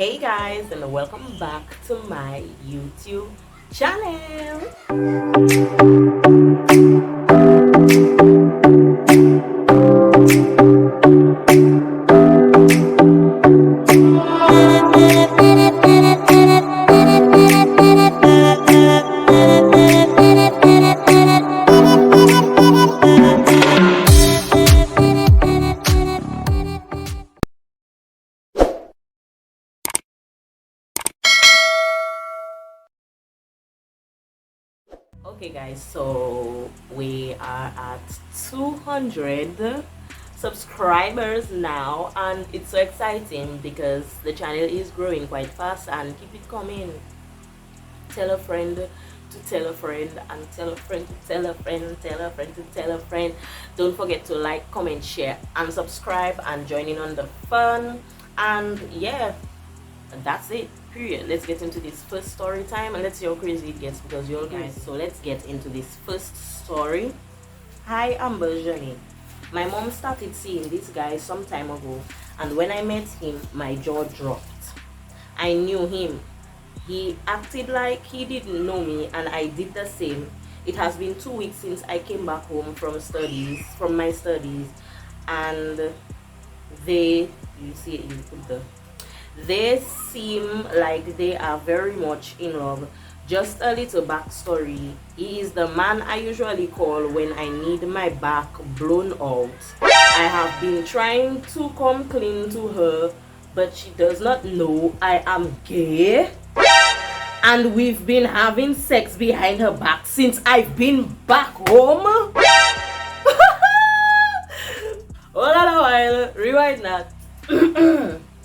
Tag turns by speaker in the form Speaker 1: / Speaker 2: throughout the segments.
Speaker 1: Hey guys, and welcome back to my YouTube channel. Okay guys, so we are at 200 subscribers now, and it's so exciting because the channel is growing quite fast. And keep it coming. Tell a friend to tell a friend, and tell a friend to tell a friend, tell a friend to tell a friend. Don't forget to like, comment, share, and subscribe, and join in on the fun. And yeah, that's it, period. Let's get into this first story time, and let's see how crazy it gets because you're guys. So let's get into this first story. Hi, I'm Jeanelle. My mom started seeing this guy some time ago, and when I met him, my jaw dropped. I knew him. He acted like he didn't know me, and I did the same. It has been 2 weeks since I came back home from my studies, and they, you see it, you put the, they seem like they are very much in love. Just a little backstory. He is the man I usually call when I need my back blown out. I have been trying to come clean to her, but she does not know I am gay. And we've been having sex behind her back since I've been back home. Hold on a while. Rewind that.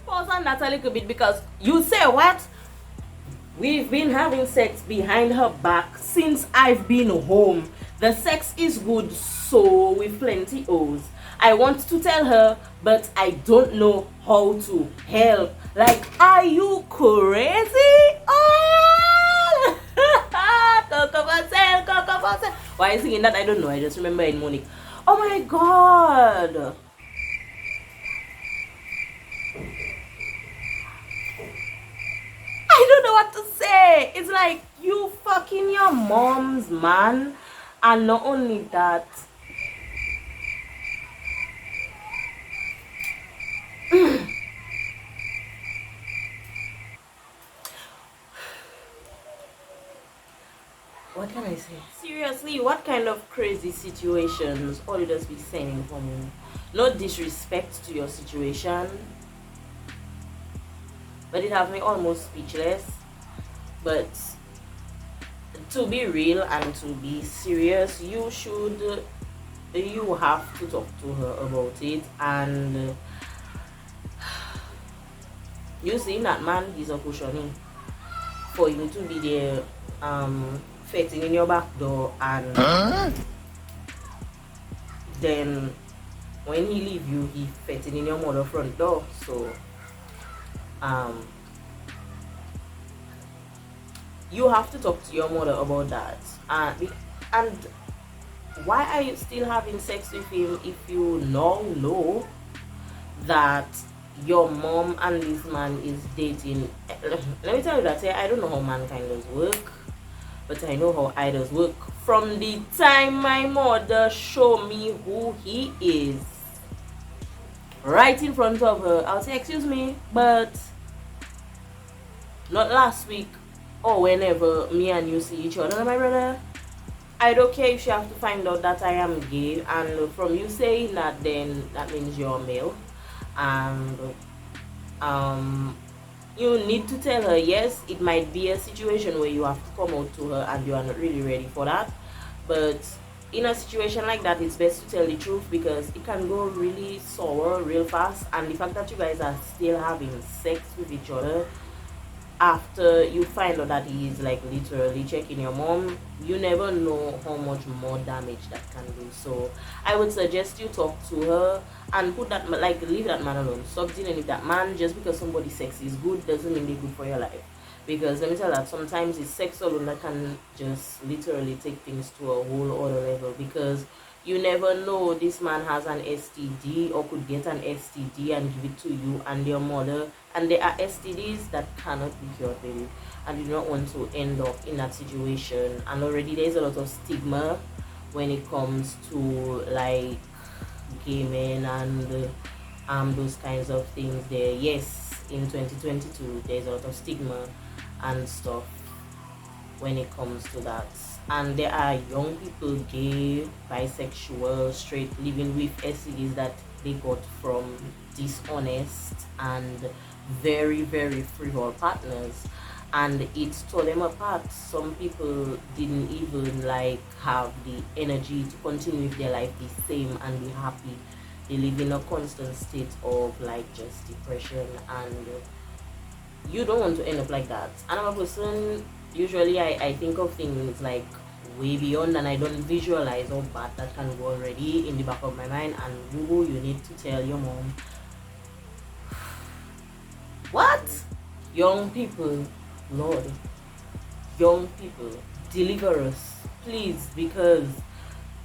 Speaker 1: Pause on that a little bit because you say what? We've been having sex behind her back since I've been home. The sex is good, so with plenty O's. I want to tell her, but I don't know how to help. Like, are you crazy? Oh, Coco. Why are you singing that? I don't know. I just remember in Monique. Oh my god. I don't know what to say. It's like you fucking your mom's man, and not only that. What can I say? Seriously, what kind of crazy situations all you just be saying for me? No disrespect to your situation, but it has me almost speechless. But to be real and to be serious, you have to talk to her about it. And you see that man, he's a cushiony for you to be there fetting in your back door, and then when he leave you, he fetting in your mother front door. So you have to talk to your mother about that. And why are you still having sex with him if you now know that your mom and this man is dating? Let me tell you that I don't know how mankind does work, but I know how idols work. From the time my mother showed me who he is right in front of her, I'll say, excuse me, but not last week or whenever me and you see each other, my brother. I don't care if she have to find out that I am gay, and from you saying that, then that means you're male. And you need to tell her, yes, it might be a situation where you have to come out to her and you are not really ready for that. But in a situation like that, it's best to tell the truth because it can go really sour real fast. And the fact that you guys are still having sex with each other after you find out that he is like literally checking your mom, you never know how much more damage that can do. So I would suggest you talk to her and put that, like, leave that man alone. Stop dealing with that man. Just because somebody's sex is good doesn't mean they're good for your life. Because let me tell you that sometimes it's sex alone that can just literally take things to a whole other level. Because you never know, this man has an STD or could get an STD and give it to you and your mother, And there are STDs that cannot be cured, baby, and you do not want to end up in that situation. And already there's a lot of stigma when it comes to like gaming and those kinds of things there. Yes, in 2022 there's a lot of stigma and stuff when it comes to that. And there are young people, gay, bisexual, straight, living with STDs that they got from dishonest and very, very frivol partners, and it tore them apart. Some people didn't even like have the energy to continue with their life the same and be happy. They live in a constant state of like just depression, and you don't want to end up like that. And I'm a person, usually I think of things like way beyond, and I don't visualize how bad that can go already in the back of my mind. And you need to tell your mom. What? Young people, Lord, young people, deliver us, please, because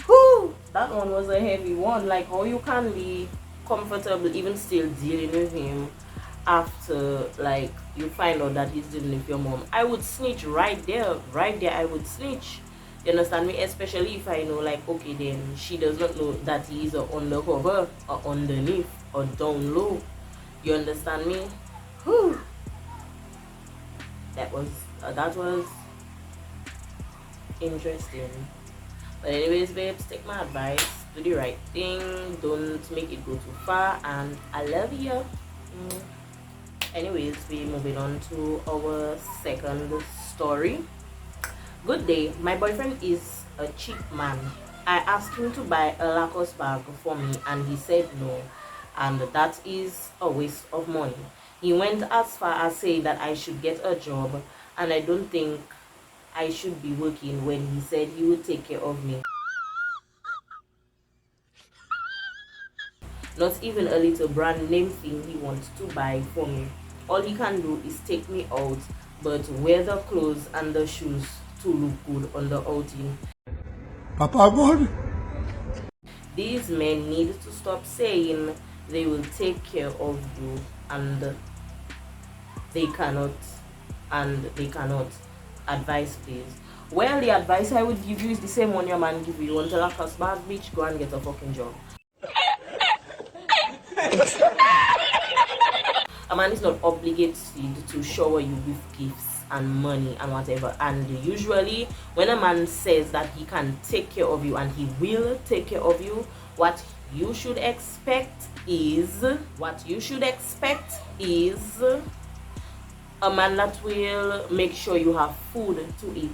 Speaker 1: whew, that one was a heavy one. Like, how you can be comfortable even still dealing with him after like you find out that he's dealing with your mom. I would snitch right there, I would snitch. You understand me? Especially if I know, like, okay, then she does not know that he is undercover or underneath or down low. You understand me? Whew. That was interesting. But anyways, babes, take my advice, do the right thing, don't make it go too far, and I love you. Anyways, we moving on to our second story. Good day, my boyfriend is a cheap man. I asked him to buy a Lacoste bag for me and he said no, and that is a waste of money. He went as far as saying that I should get a job, and I don't think I should be working when he said he would take care of me. Not even a little brand name thing he wants to buy for me. All he can do is take me out, but wear the clothes and the shoes to look good on the outing.
Speaker 2: Papa God.
Speaker 1: These men need to stop saying they will take care of you and they cannot, Advice, please. Well, the advice I would give you is the same one your man give you. You want to laugh a smart bitch, go and get a fucking job. A man is not obligated to shower you with gifts and money and whatever. And usually when a man says that he can take care of you and he will take care of you, what you should expect is a man that will make sure you have food to eat,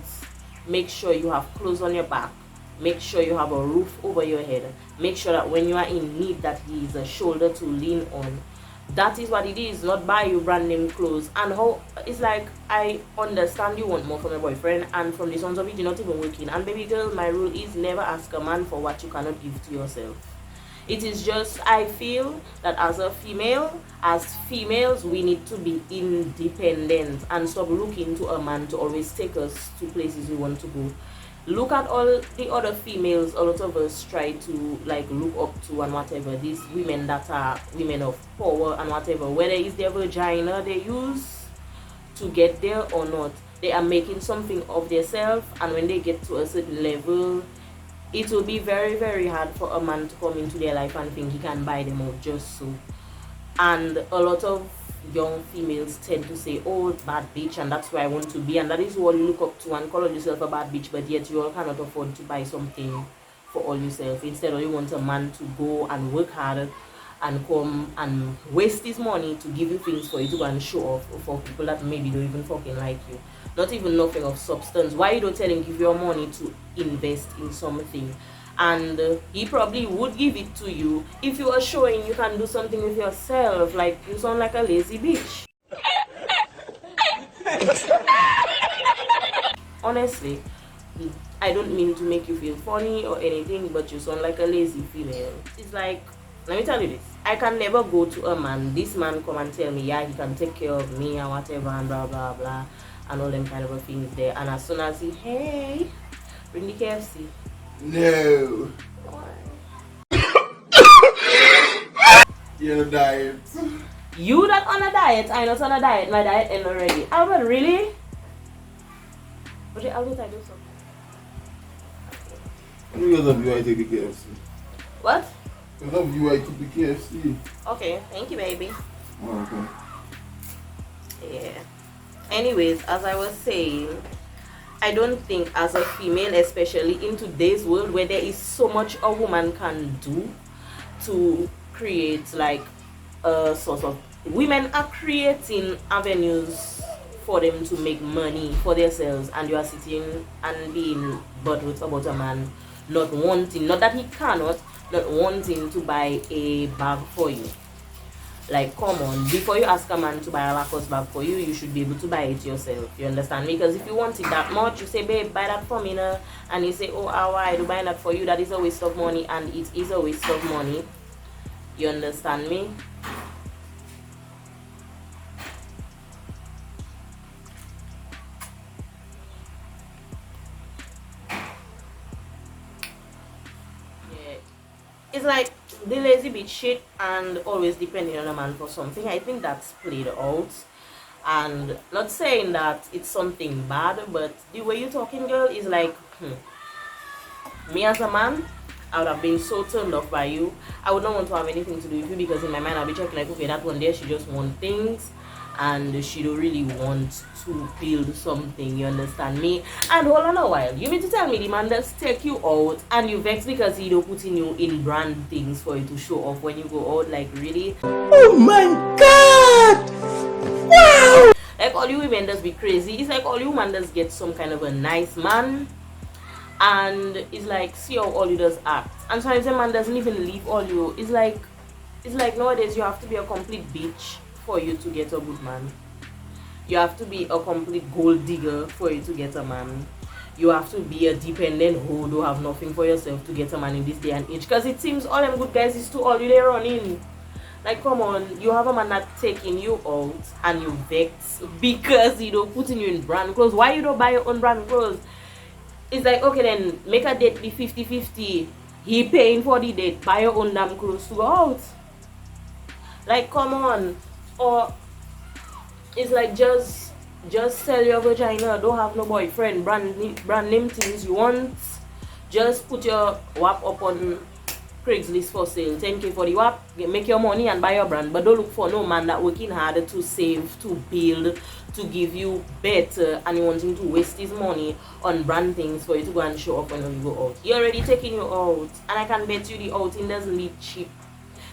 Speaker 1: make sure you have clothes on your back, make sure you have a roof over your head, make sure that when you are in need that he is a shoulder to lean on. That is what it is, not buy you brand name clothes. And how it's like, I understand you want more from your boyfriend, and from the sounds of it you're not even working. And baby girl, my rule is never ask a man for what you cannot give to yourself. It is just, I feel that as females, we need to be independent and stop looking to a man to always take us to places we want to go. Look at all the other females a lot of us try to like look up to and whatever. These women that are women of power and whatever, whether it's their vagina they use to get there or not, they are making something of themselves, and when they get to a certain level, it will be very, very hard for a man to come into their life and think he can buy them out just so. And a lot of young females tend to say, oh, bad bitch, and that's where I want to be, and that is what you look up to and call yourself a bad bitch, but yet you all cannot afford to buy something for all yourself. Instead, you want a man to go and work hard and come and waste his money to give you things for you to go and show off for people that maybe don't even fucking like you, not even nothing of substance. Why you don't tell him give your money to invest in something? And he probably would give it to you if you are showing you can do something with yourself. Like, you sound like a lazy bitch. Honestly, I don't mean to make you feel funny or anything, but you sound like a lazy female. It's like, let me tell you this, I can never go to a man, this man come and tell me, yeah, he can take care of me and whatever and blah blah blah and all them kind of things there, and as soon as he, hey, bring the KFC.
Speaker 2: No. You're diet.
Speaker 1: You that on a diet, I not on a diet, my diet end already. Albert, really? But Albert, I do something.
Speaker 2: Because of you, I take the KFC.
Speaker 1: What?
Speaker 2: Because of you, I took the KFC.
Speaker 1: Okay, thank you, baby.
Speaker 2: Oh, okay.
Speaker 1: Yeah. Anyways, as I was saying, I don't think as a female, especially in today's world where there is so much a woman can do to create like a source of, women are creating avenues for them to make money for themselves, and you are sitting and being butthurt about a man not wanting, not that he cannot, not wanting to buy a bag for you. Like, come on, before you ask a man to buy a Lacoste bag for you, you should be able to buy it yourself. You understand me? Because if you want it that much, you say, babe, buy that for me now. And you say, oh, why do I buy that for you? That is a waste of money, and it is a waste of money. You understand me? Yeah. It's like the lazy bitch shit and always depending on a man for something. I think that's played out. And not saying that it's something bad, but the way you're talking, girl, is like, me as a man, I would have been so turned off by you. I would not want to have anything to do with you, because in my mind I'll be checking like, okay, that one there, she just want things and she don't really want to build something. You understand me? And hold on a while, you mean to tell me the man does take you out and you vex because he don't putting you in brand things for you to show off when you go out? Like, really?
Speaker 2: Oh my God! Wow!
Speaker 1: Like, all you women does be crazy. It's like all you women does get some kind of a nice man, and it's like, see how all you does act, and sometimes a man doesn't even leave all you. It's like nowadays you have to be a complete bitch for you to get a good man. You have to be a complete gold digger for you to get a man. You have to be a dependent hoe, do have nothing for yourself to get a man in this day and age. Because it seems all them good guys is to all you they running. Like, come on, you have a man that taking you out and you vex because he don't putting you in brand clothes. Why you don't buy your own brand clothes? It's like, okay, then make a date be 50-50. He paying for the date, buy your own damn clothes to go out. Like, come on. Or it's like, just sell your vagina, don't have no boyfriend, brand name things you want. Just put your WAP up on Craigslist for sale, 10k for the WAP, make your money and buy your brand. But don't look for no man that working hard to save, to build, to give you better, and you wanting to waste his money on brand things for you to go and show off when you go out. He already taking you out, and I can bet you the outing doesn't be cheap.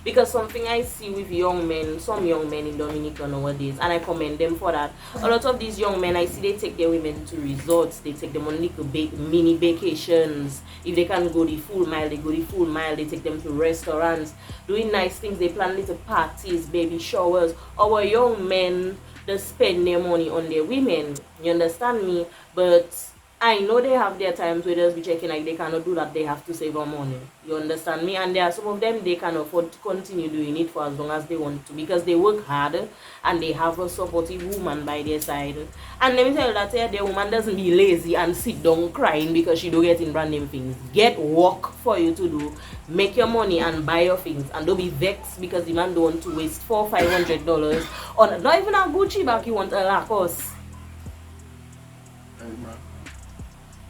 Speaker 1: Because something I see with young men, some young men in Dominica nowadays, and I commend them for that. A lot of these young men, I see they take their women to resorts, they take them on little mini vacations. If they can go the full mile, they go the full mile. They take them to restaurants, doing nice things. They plan little parties, baby showers. Our young men, they spend their money on their women. You understand me? But I know they have their times where they'll be checking like they cannot do that, they have to save our money. You understand me? And there are some of them, they can afford to continue doing it for as long as they want to, because they work hard and they have a supportive woman by their side. And let me tell you that their woman doesn't be lazy and sit down crying because she don't get in brand name things. Get work for you to do, make your money and buy your things, and don't be vexed because the man don't want to waste $400-500 on not even a Gucci bag, you want a Lacoste.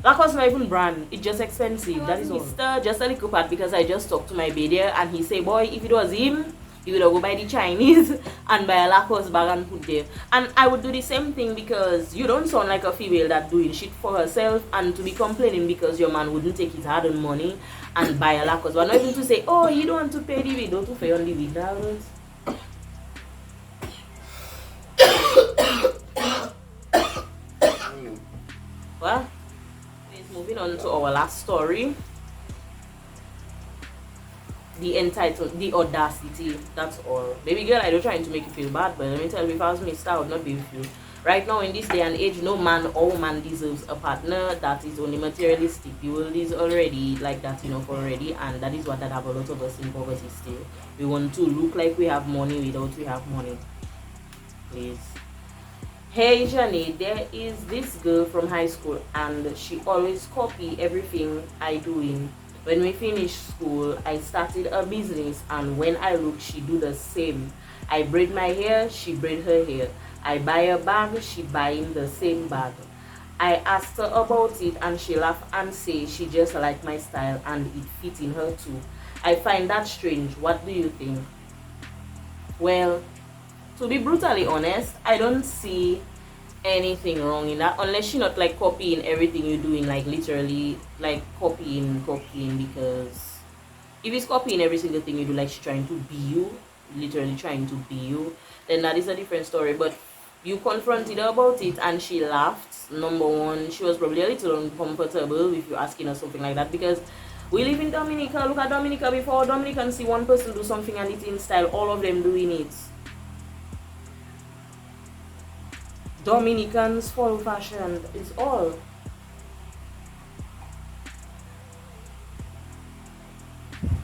Speaker 1: Lacoste not even brand, it's just expensive. That is all. Mr. Just a little part, because I just talked to my baby and he say, boy, if it was him, he would go buy the Chinese and buy a Lacoste bag and put there. And I would do the same thing, because you don't sound like a female that doing shit for herself and to be complaining because your man wouldn't take his hard-earned money and buy a Lacoste. But not even to say, oh, you don't want to pay the video to pay on the video. Well, moving on to our last story. The audacity. That's all. Baby girl, I don't trying to make you feel bad, but let me tell you, if I was missed out, not be with you. Right now, in this day and age, no man or woman deserves a partner that is only materialistic. The world is already like that enough already, and that is what that have a lot of us in poverty still. We want to look like we have money without we have money. Please. Hey Jeanette, there is this girl from high school and she always copy everything I doing. When we finish school, I started a business, and when I look, she do the same. I braid my hair, she braid her hair. I buy a bag, she buying the same bag. I asked her about it and she laughed and say she just liked my style and it fit in her too. I find that strange. What do you think? Well, to be brutally honest, I don't see anything wrong in that unless you're not like copying everything you're doing, like literally like copying, because if it's copying every single thing you do, like she's trying to be you, literally trying to be you, then that is a different story. But you confronted her about it and she laughed. Number one, she was probably a little uncomfortable if you're asking her something like that, because we live in Dominica. Look at Dominica. Before Dominicans see one person do something and it's in style, all of them doing it. Dominicans follow fashion. It's all.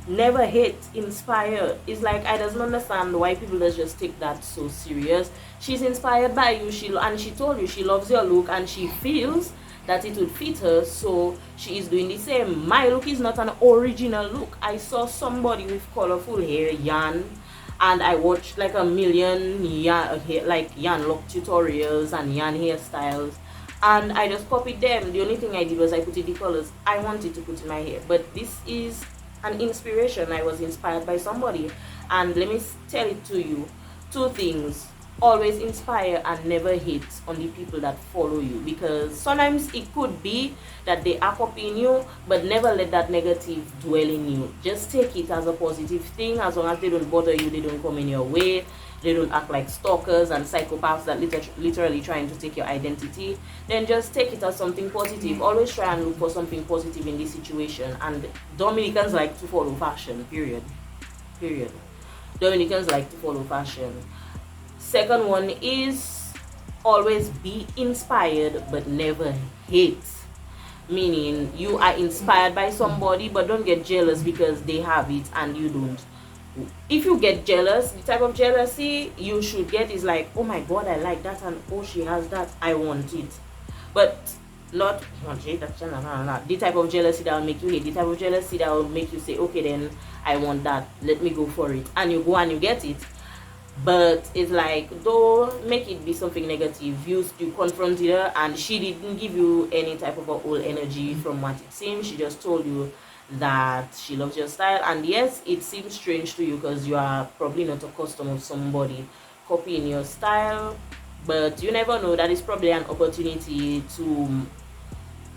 Speaker 1: Never hate, inspire. It's like I doesn't understand why people just take that so serious. She's inspired by you, and she told you she loves your look and she feels that it would fit her, so she is doing the same. My look is not an original look. I saw somebody with colorful hair, yarn, and I watched like a million yarn look tutorials and yarn hairstyles, and I just copied them. The only thing I did was I put in the colors I wanted to put in my hair. But this is an inspiration. I was inspired by somebody, and let me tell it to you, two things: always inspire and never hate on the people that follow you, because sometimes it could be that they are copying you, but never let that negative dwell in you. Just take it as a positive thing. As long as they don't bother you, they don't come in your way, they don't act like stalkers and psychopaths that literally trying to take your identity, then just take it as something positive. Always try and look for something positive in this situation. And Dominicans like to follow fashion, period. Dominicans like to follow fashion. Second one is always be inspired but never hate. Meaning you are inspired by somebody, but don't get jealous because they have it and you don't. If you get jealous, the type of jealousy you should get is like, oh my god, I like that, and oh, she has that, I want it. But not the type of jealousy that will make you hate, the type of jealousy that will make you say, okay, then I want that, let me go for it, and you go and you get it. But it's like, don't make it be something negative. You confronted her and she didn't give you any type of a whole energy. From what it seems, she just told you that she loves your style. And yes, it seems strange to you because you are probably not accustomed of somebody copying your style, but you never know, that is probably an opportunity to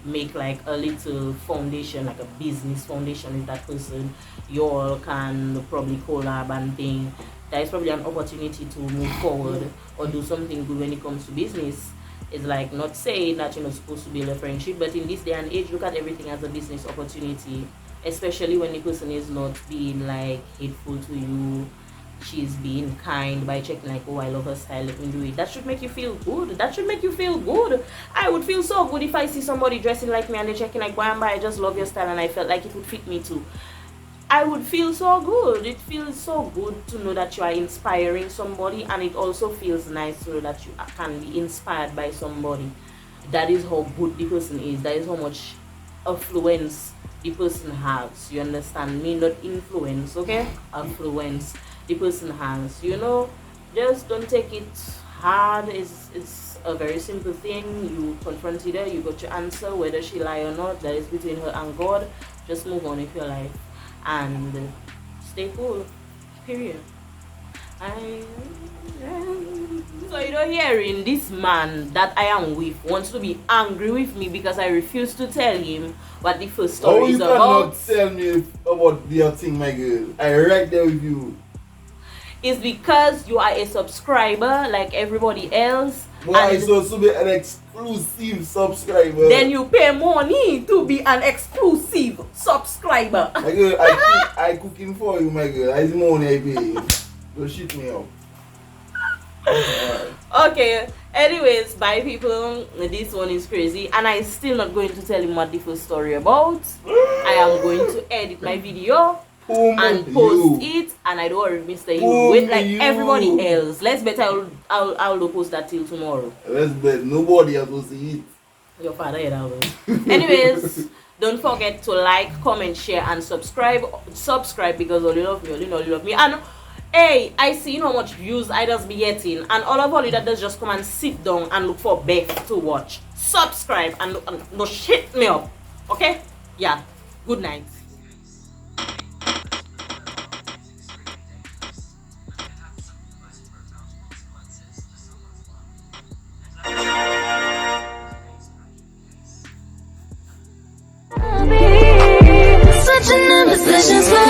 Speaker 1: make like a little foundation, like a business foundation with that person. You all can probably collab and thing. That is probably an opportunity to move forward or do something good when it comes to business. It's like, not saying that you're not supposed to build a friendship, but in this day and age, look at everything as a business opportunity, especially when the person is not being like hateful to you. She's being kind by checking like, oh, I love her style, let me do it. That should make you feel good. That should make you feel good. I would feel so good if I see somebody dressing like me and they're checking like, Barbee, I just love your style and I felt like it would fit me too. I would feel so good. It feels so good to know that you are inspiring somebody, and it also feels nice to know that you can be inspired by somebody. That is how good the person is. That is how much affluence the person has. You understand me? Not influence, okay? Affluence the person has. You know, just don't take it hard. It's a very simple thing. You confronted her, you got your answer, whether she lie or not, that is between her and God. Just move on with your life and stay cool, period. So you know, hearing this man that I am with wants to be angry with me because I refuse to tell him what the first story is about.
Speaker 2: Oh, you cannot tell me about your thing, my girl. I right there with you.
Speaker 1: It's because you are a subscriber like everybody else.
Speaker 2: Why so to be an exclusive subscriber?
Speaker 1: Then you pay money to be an exclusive subscriber.
Speaker 2: My girl, I cooking for you, my girl. I money I pay. Don't shit me up.
Speaker 1: Okay, anyways, bye people. This one is crazy and I still not going to tell him what the first story about. I am going to edit my video and post it, and I don't worry, Mr. You wait like everybody else. Let's bet I'll post that till tomorrow.
Speaker 2: Let's bet nobody else will see it.
Speaker 1: Your father, anyways, don't forget to like, comment, share, and subscribe. Subscribe because only love me, and Hey, I see how much views I just be getting, and all of you that does just come and sit down and look for Beth to watch. Subscribe and no shit me up. Okay? Yeah. Good night.
Speaker 3: Such an imposition.